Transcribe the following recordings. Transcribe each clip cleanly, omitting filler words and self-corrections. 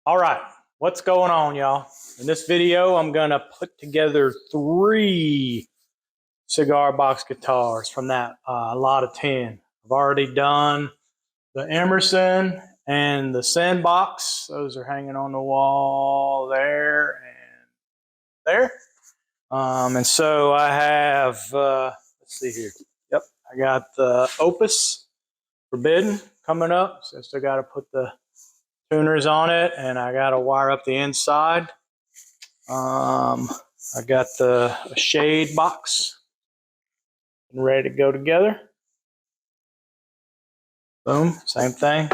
All right, what's going on, y'all? In this video, I'm gonna put together 3 cigar box guitars from that lot of 10. I've already done the Emerson and the Sandbox. Those are hanging on the wall there and there. And so I have, let's see here. Yep, I got the Opus Forbidden coming up. So I still got to put the tuners on it, and I got to wire up the inside. I got the shade box ready to go together. Boom, same thing.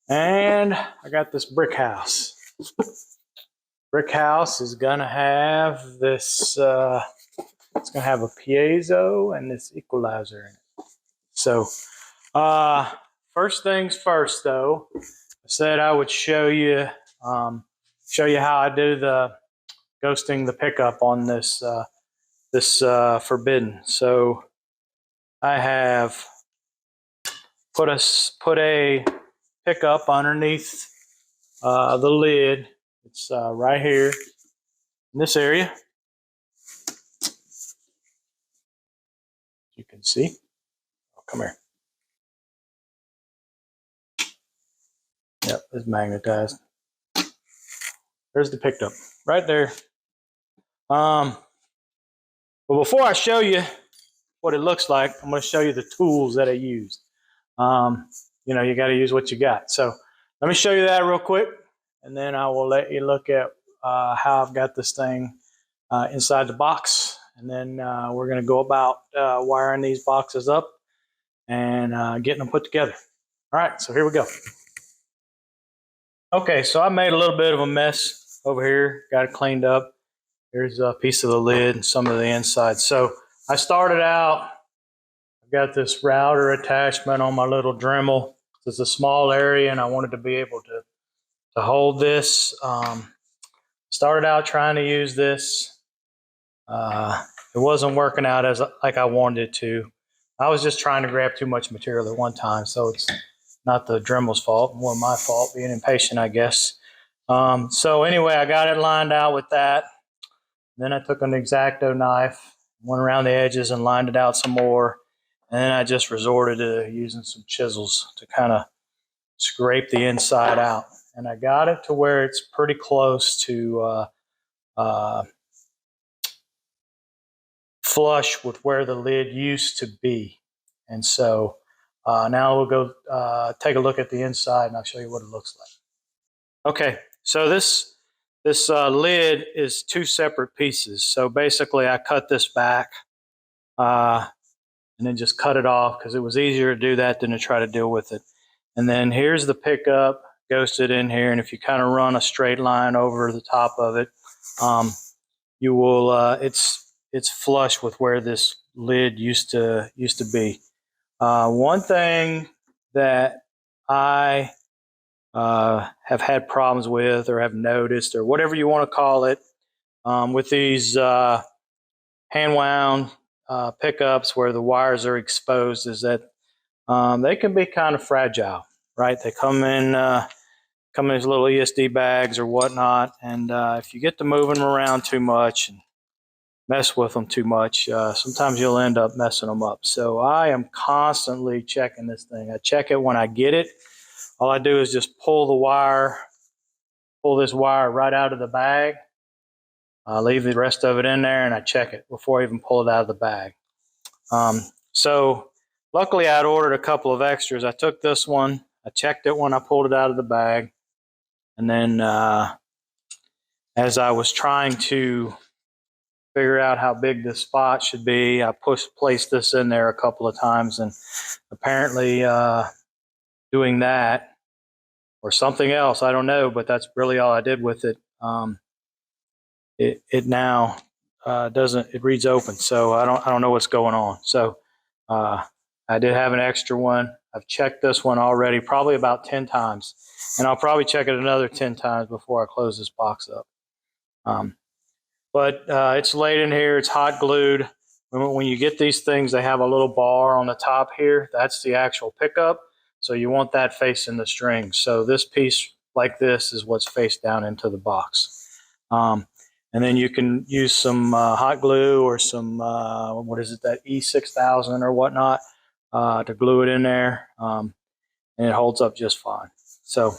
And I got this Brickhouse. Brickhouse is gonna have this. It's gonna have a piezo and this equalizer in it. So, first things first, though. I said I would show you how I do the ghosting the pickup on this Forbidden. So I have put a pickup underneath the lid. It's right here in this area. You can see. Oh, come here. Yep, it's magnetized. There's the pickup right there. But before I show you what it looks like, I'm going to show you the tools that I used. You know, you got to use what you got. So let me show you that real quick, and then I will let you look at how I've got this thing inside the box. And then we're going to go about wiring these boxes up and getting them put together. All right, so here we go. Okay, so I made a little bit of a mess over here, got it cleaned up. Here's a piece of the lid and some of the inside. So I started out, I've got this router attachment on my little Dremel. It's a small area and I wanted to be able to hold this. Started out trying to use this. It wasn't working out like I wanted it to. I was just trying to grab too much material at one time, so it's not the Dremel's fault, more my fault, being impatient, I guess. So anyway, I got it lined out with that. Then I took an X-Acto knife, went around the edges and lined it out some more. And then I just resorted to using some chisels to kind of scrape the inside out. And I got it to where it's pretty close to flush with where the lid used to be. And so now we'll go take a look at the inside and I'll show you what it looks like. Okay, so this lid is 2 separate pieces. So basically I cut this back and then just cut it off because it was easier to do that than to try to deal with it. And then here's the pickup, ghosted in here. And if you kind of run a straight line over the top of it, you will, it's flush with where this lid used to be. One thing that I have had problems with or have noticed or whatever you want to call it with these hand wound pickups where the wires are exposed is that they can be kind of fragile, right? They come in these little ESD bags or whatnot, and if you get to moving them around too much and mess with them too much, sometimes you'll end up messing them up. So I am constantly checking this thing. I check it when I get it. All I do is just pull this wire right out of the bag. I leave the rest of it in there and I check it before I even pull it out of the bag. So luckily I'd ordered a couple of extras. I took this one, I checked it when I pulled it out of the bag. And then as I was trying to figure out how big this spot should be, I placed this in there a couple of times, and apparently doing that or something else, I don't know, but that's really all I did with it. It now doesn't, it reads open, so I don't know what's going on. So I did have an extra one. I've checked this one already probably about 10 times, and I'll probably check it another 10 times before I close this box up. But it's laid in here, it's hot glued. When you get these things, they have a little bar on the top here. That's the actual pickup. So you want that facing the string. So this piece like this is what's faced down into the box. And then you can use some hot glue or some, what is it, that E6000 or whatnot, to glue it in there. And it holds up just fine. So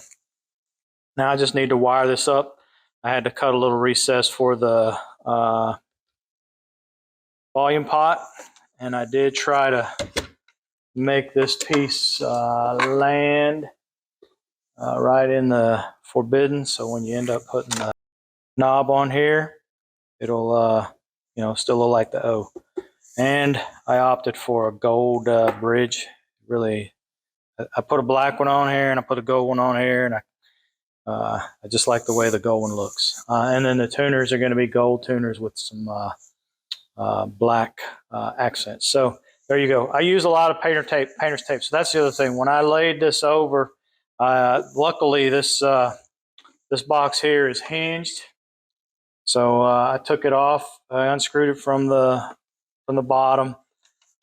now I just need to wire this up. I had to cut a little recess for the volume pot, and I did try to make this piece land right in the forbidden. So when you end up putting the knob on here, it'll still look like the O. And I opted for a gold bridge. Really, I put a black one on here and I put a gold one on here, and I just like the way the gold one looks. And then the tuners are going to be gold tuners with some black accents. So there you go. I use a lot of painter's tape. So that's the other thing. When I laid this over, luckily this box here is hinged. So I took it off. I unscrewed it from the bottom.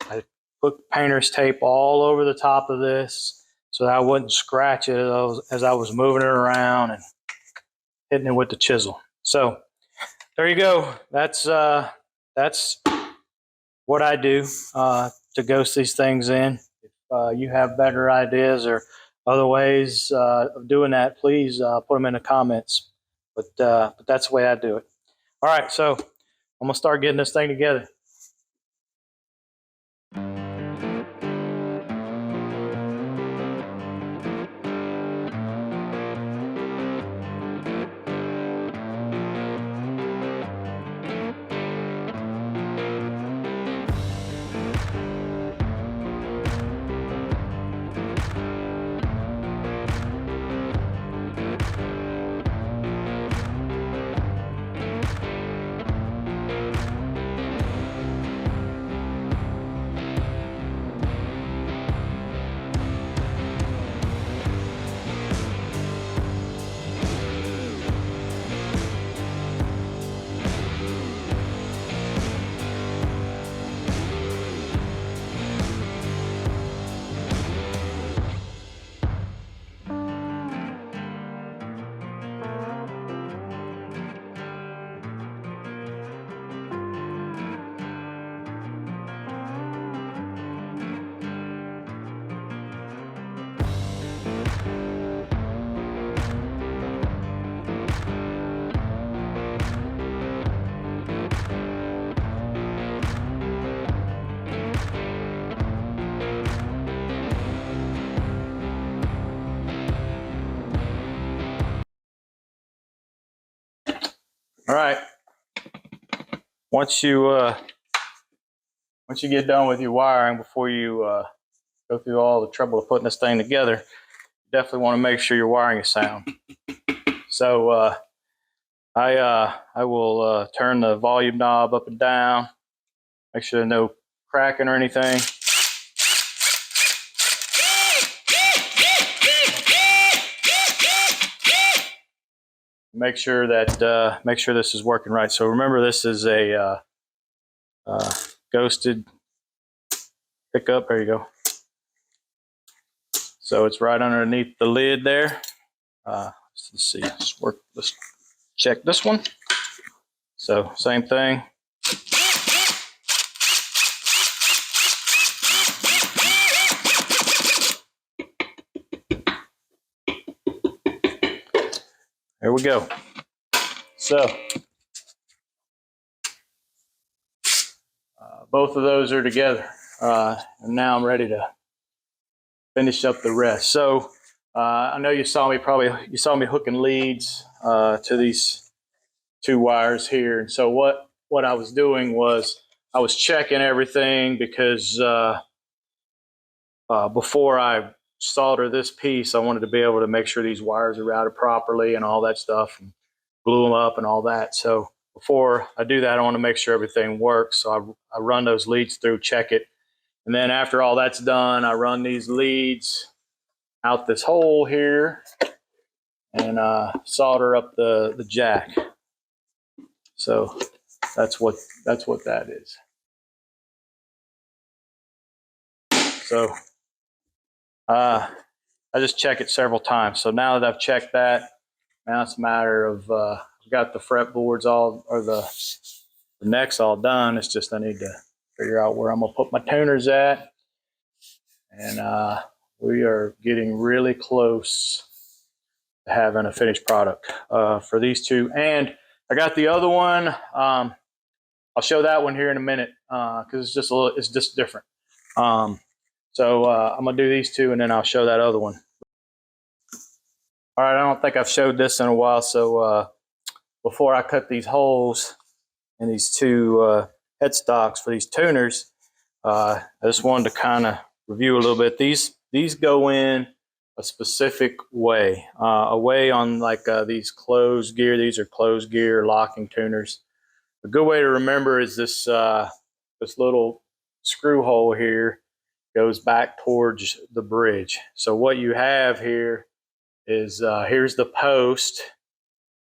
I put painter's tape all over the top of this so that I wouldn't scratch it as I was moving it around and hitting it with the chisel. So there you go. That's what I do to ghost these things in. If you have better ideas or other ways of doing that, please put them in the comments. But that's the way I do it. All right, so I'm gonna start getting this thing together. All right. Once you get done with your wiring, before you go through all the trouble of putting this thing together, you definitely want to make sure your wiring is sound. So I will turn the volume knob up and down, make sure there's no cracking or anything. Make sure this is working right. So remember, this is a ghosted pickup. There you go. So it's right underneath the lid there. Let's see. Let's check this one. So same thing. There we go. So both of those are together, and now I'm ready to finish up the rest. So I know you saw me hooking leads to these two wires here, and so what I was doing was I was checking everything, because before I solder this piece, I wanted to be able to make sure these wires are routed properly and all that stuff, and glue them up and all that. So before I do that, I want to make sure everything works. So I run those leads through, check it. And then after all that's done, I run these leads out this hole here and solder up the jack. So that's what that is. So I just check it several times. So now that I've checked that, now it's a matter of I've got the fretboards all, or the necks all done. It's just I need to figure out where I'm gonna put my tuners at, and we are getting really close to having a finished product for these two. And I got the other one. I'll show that one here in a minute because it's just different. So I'm gonna do these two, and then I'll show that other one. All right, I don't think I've showed this in a while, so before I cut these holes in these two headstocks for these tuners, I just wanted to kind of review a little bit. These go in a specific way, a way on like these closed gear. These are closed gear locking tuners. A good way to remember is this this little screw hole here goes back towards the bridge. So what you have here is here's the post,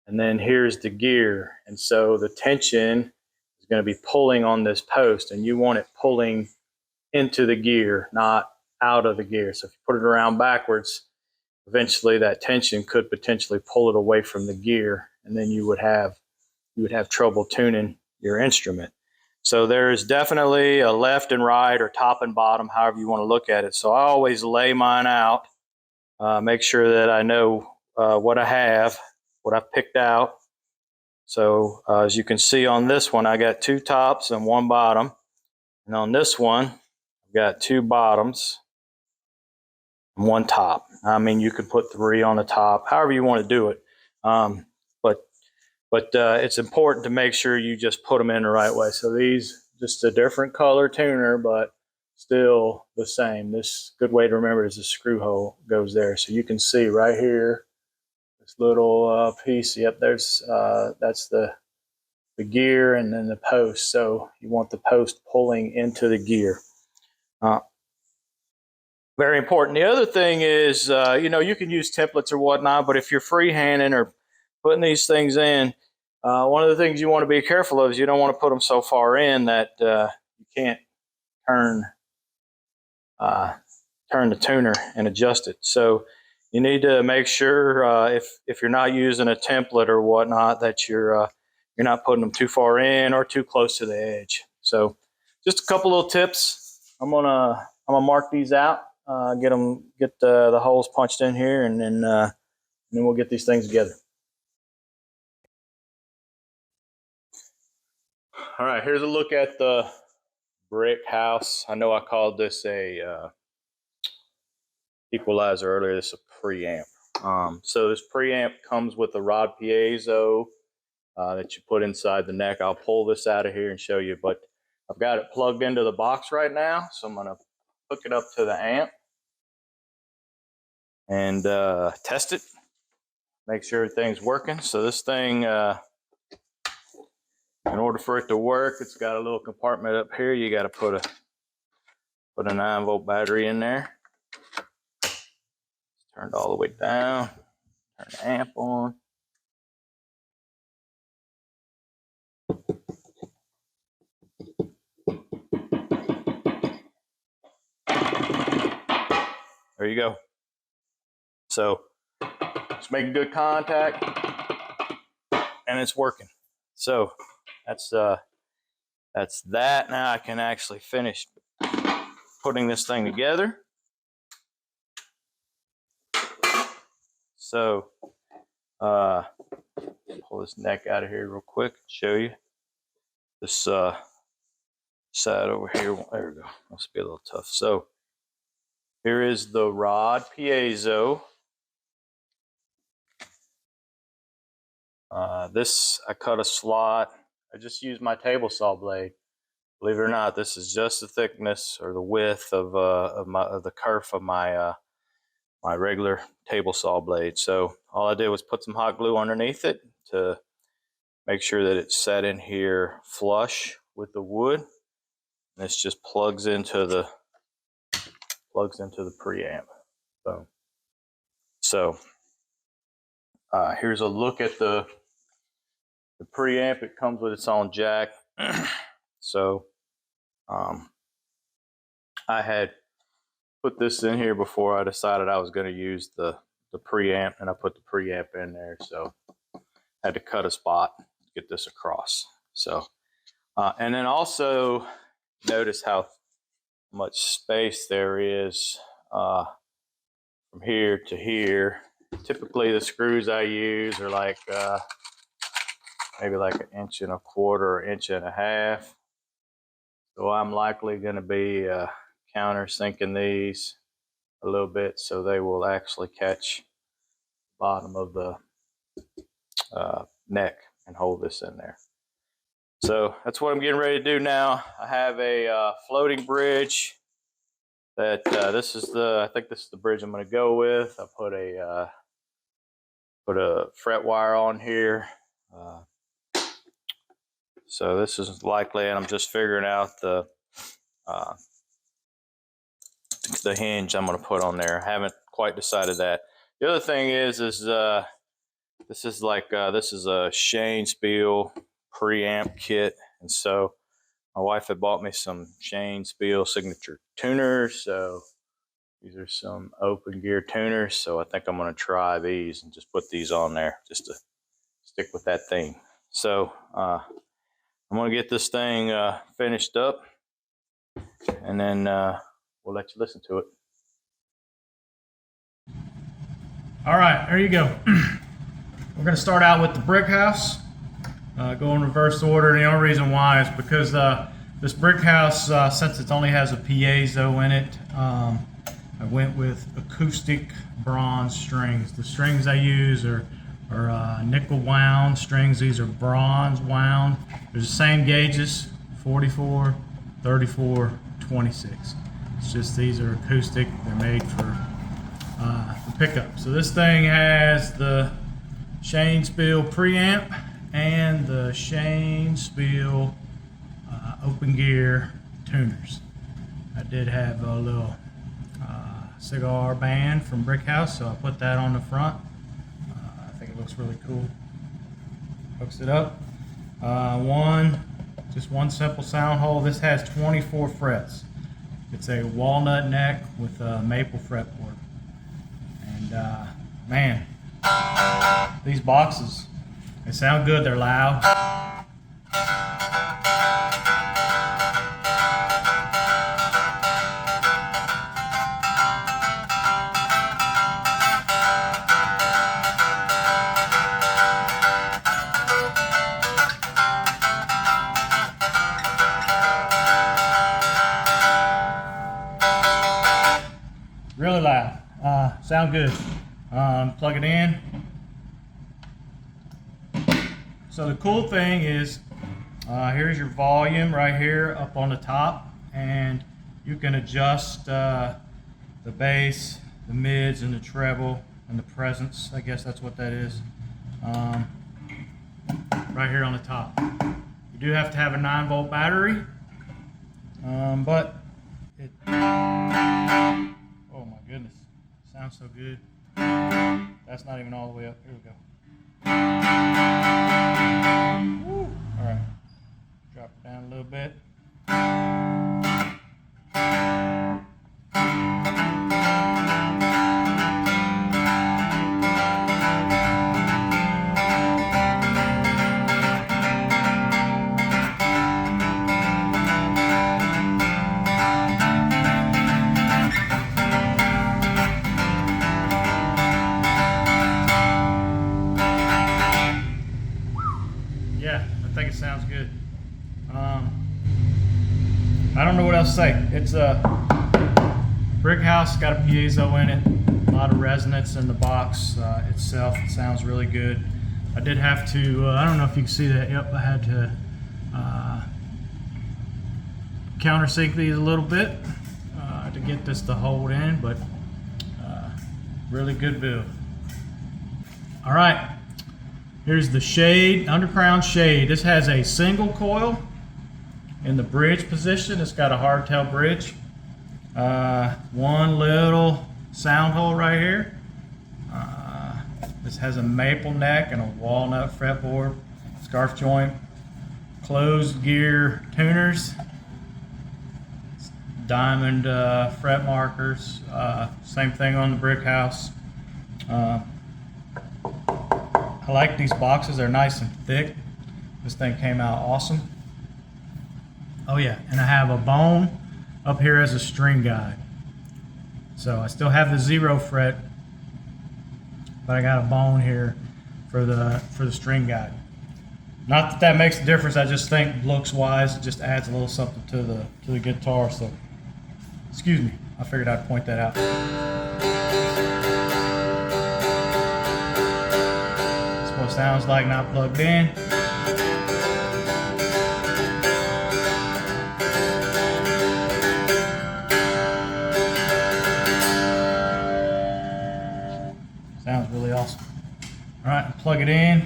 and then here's the gear. And so the tension is going to be pulling on this post, and you want it pulling into the gear, not out of the gear. So if you put it around backwards, eventually that tension could potentially pull it away from the gear, and then you would have trouble tuning your instrument. So there's definitely a left and right, or top and bottom, however you want to look at it. So I always lay mine out, make sure that I know what I have, what I've picked out. So as you can see on this one, I got two tops and one bottom. And on this one, I've got two bottoms and one top. I mean, you could put three on the top, however you want to do it. But it's important to make sure you just put them in the right way. So these, just a different color tuner, but still the same. This good way to remember is the screw hole goes there. So you can see right here, this little piece. Yep, there's that's the gear, and then the post. So you want the post pulling into the gear. Very important. The other thing is, you can use templates or whatnot, but if you're freehanding or putting these things in, one of the things you want to be careful of is you don't want to put them so far in that you can't turn the tuner and adjust it. So you need to make sure if you're not using a template or whatnot that you're not putting them too far in or too close to the edge. So just a couple little tips. I'm gonna mark these out, get the holes punched in here, and then we'll get these things together. All right, here's a look at the Brickhouse. I know I called this a equalizer earlier. This is a preamp. So this preamp comes with a rod piezo that you put inside the neck. I'll pull this out of here and show you, but I've got it plugged into the box right now. So I'm gonna hook it up to the amp and test it, make sure everything's working. So this thing, in order for it to work, it's got a little compartment up here. You got to put a 9-volt battery in there. Turned all the way down. Turn the amp on. There you go. So it's making good contact, and it's working. So that's that. Now I can actually finish putting this thing together. So pull this neck out of here real quick, show you this side over here. There we go. Must be a little tough. So here is the rod piezo. This, I cut a slot. I just used my table saw blade. Believe it or not, this is just the thickness or the width of the kerf of my my regular table saw blade. So all I did was put some hot glue underneath it to make sure that it's set in here flush with the wood. And this just plugs into the preamp. Boom. So here's a look at the preamp. It comes with its own jack. So I had put this in here before I decided I was going to use the preamp, and I put the preamp in there, so I had to cut a spot to get this across. So and then also notice how much space there is from here to here. Typically the screws I use are like maybe like 1.25 inches or 1.5 inches. So I'm likely going to be countersinking these a little bit so they will actually catch the bottom of the neck and hold this in there. So that's what I'm getting ready to do now. I have a floating bridge that this is I think this is the bridge I'm going to go with. I put a fret wire on here. So this is likely, and I'm just figuring out the hinge I'm going to put on there. I haven't quite decided that. The other thing is this is a Shane Spiel preamp kit, and so my wife had bought me some Shane Spiel signature tuners. So these are some open gear tuners. So I think I'm going to try these and just put these on there just to stick with that theme. So I'm going to get this thing finished up, and then we'll let you listen to it. All right, there you go. We're going to start out with the Brickhouse. Go in reverse order. And the only reason why is because this Brickhouse, since it only has a piezo in it, I went with acoustic bronze strings. The strings I use are nickel wound strings. These are bronze wound. They're the same gauges, 44, 34, 26. It's just these are acoustic. They're made for the pickup. So this thing has the Shane Spiel preamp and the Shane Spiel open gear tuners. I did have a little cigar band from Brickhouse, so I put that on the front. I think it looks really cool. Hooks it up. Just one simple sound hole. This has 24 frets. It's a walnut neck with a maple fretboard. And man, these boxes, they sound good. They're loud. Really loud. Sound good. Plug it in. So the cool thing is, here's your volume right here up on the top, and you can adjust the bass, the mids, and the treble, and the presence. I guess that's what that is. Right here on the top. You do have to have a 9-volt battery, but it. Oh my goodness, sounds so good. That's not even all the way up. Here we go. Woo. All right, drop it down a little bit. Yeah, I think it sounds good. I don't know what else to say. It's a Brickhouse, got a piezo in it, a lot of resonance in the box itself. It sounds really good. I did have to, I don't know if you can see that, yep, I had to countersink these a little bit to get this to hold in, but really good build. All right. Here's the shade, undercrown shade. This has a single coil in the bridge position. It's got a hardtail bridge. One little sound hole right here. This has a maple neck and a walnut fretboard, scarf joint, closed gear tuners. diamond fret markers. Same thing on the Brickhouse. I like these boxes. They're nice and thick. This thing came out awesome. Oh yeah, and I have a bone up here as a string guide. So I still have the 0 fret, but I got a bone here for the string guide. Not that that makes a difference. I just think looks wise, it just adds a little something to the guitar. So, excuse me, I figured I'd point that out. That's what it sounds like not plugged in. Sounds really awesome. All right, plug it in.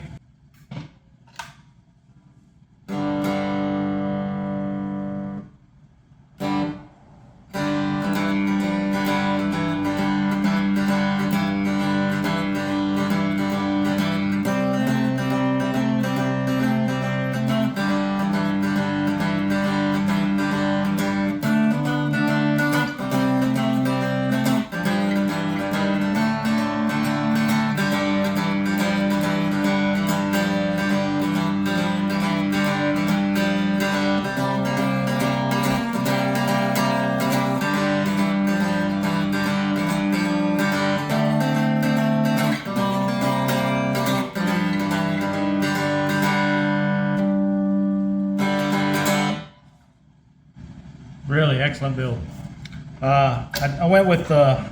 Really excellent build. I went with the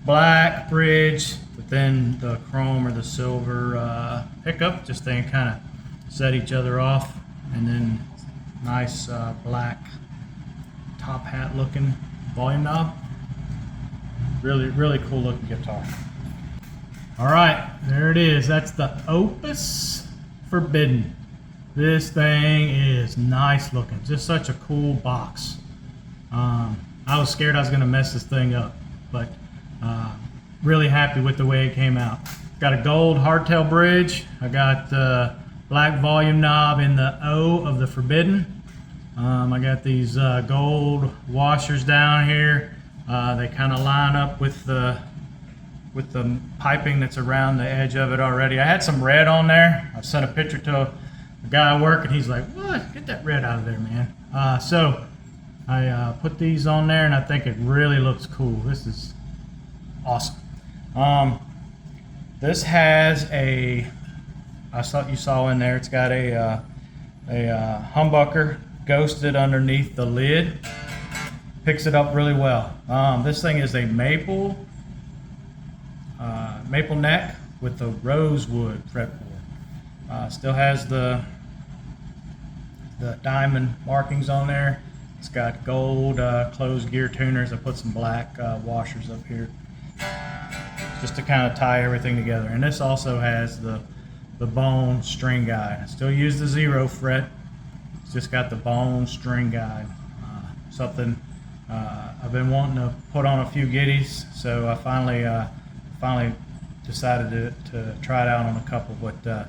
black bridge, but then the chrome or the silver pickup, just they kind of set each other off, and then nice black top hat looking volume knob. Really cool looking guitar. All right, there it is. That's the Opus Forbidden. This thing is nice looking. Just such a cool box. I was scared I was gonna mess this thing up, but really happy with the way it came out. Got a gold hardtail bridge. I got the black volume knob in the O of the Forbidden. I got these gold washers down here. They kind of line up with the piping that's around the edge of it already. I had some red on there. I sent a picture to the guy at work and he's like, "What? Get that red out of there, man." So I put these on there and I think it really looks cool. This is awesome. This has a, you saw in there, it's got a humbucker ghosted underneath the lid. Picks it up really well. This thing is a maple neck with the rosewood fretboard. Still has the diamond markings on there. It's got gold closed gear tuners. I put some black washers up here just to kind of tie everything together. And this also has the bone string guide. I still use the 0 fret. It's just got the bone string guide. Something I've been wanting to put on a few giddies, so I finally decided to try it out on a couple. But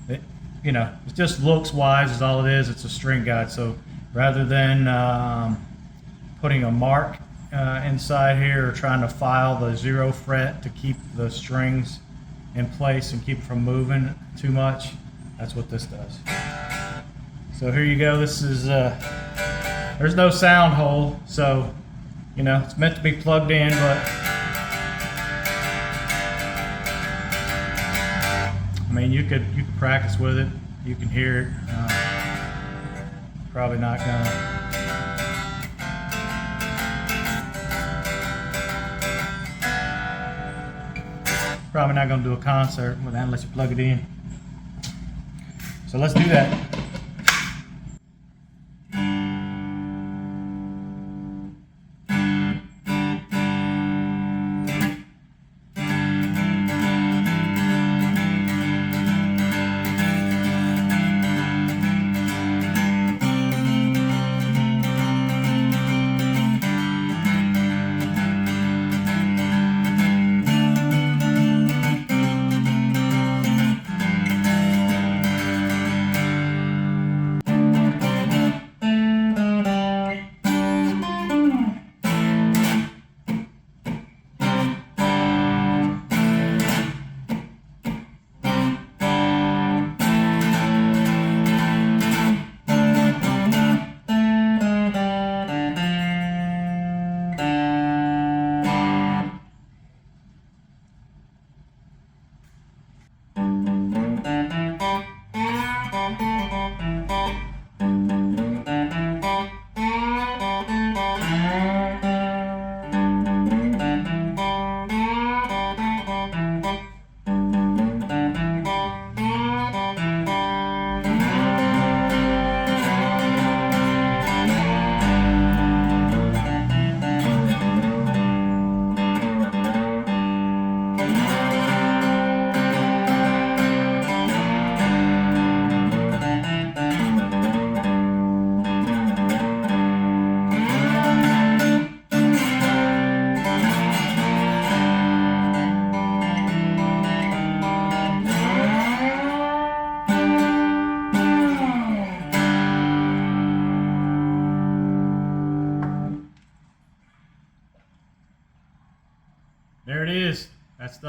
it just looks wise is all it is. It's a string guide, so rather than putting a mark inside here or trying to file the 0 fret to keep the strings in place and keep it from moving too much, that's what this does. So here you go. This is there's no sound hole, so it's meant to be plugged in, but I mean, you could practice with it. You can hear it. Probably not gonna. Probably not gonna do a concert with that unless you plug it in. So let's do that.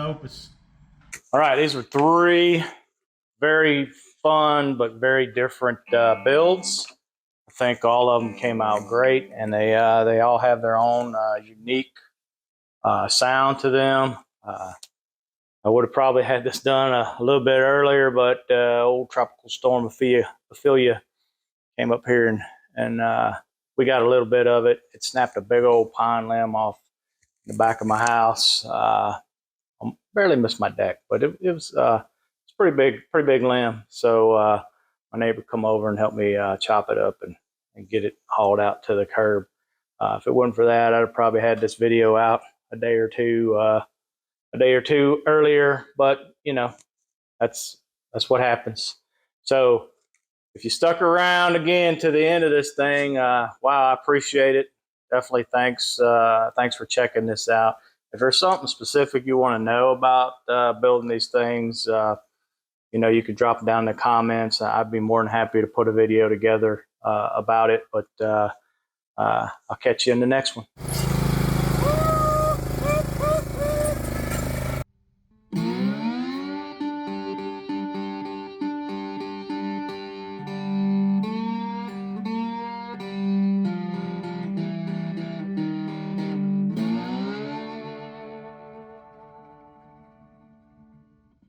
Opus. All right, these were 3 very fun but very different builds. I think all of them came out great, and they all have their own unique sound to them. I would have probably had this done a little bit earlier, but old tropical storm Ophelia came up here and we got a little bit of it. It snapped a big old pine limb off the back of my house. I barely missed my deck, but it was it's pretty big limb. So my neighbor come over and helped me chop it up and get it hauled out to the curb. If it wasn't for that, I'd have probably had this video out a day or two earlier. But you know, that's what happens. So if you stuck around again to the end of this thing, wow, I appreciate it. Definitely thanks. Thanks for checking this out. If there's something specific you want to know about building these things, you know, you could drop it down in the comments. I'd be more than happy to put a video together about it. But I'll catch you in the next one.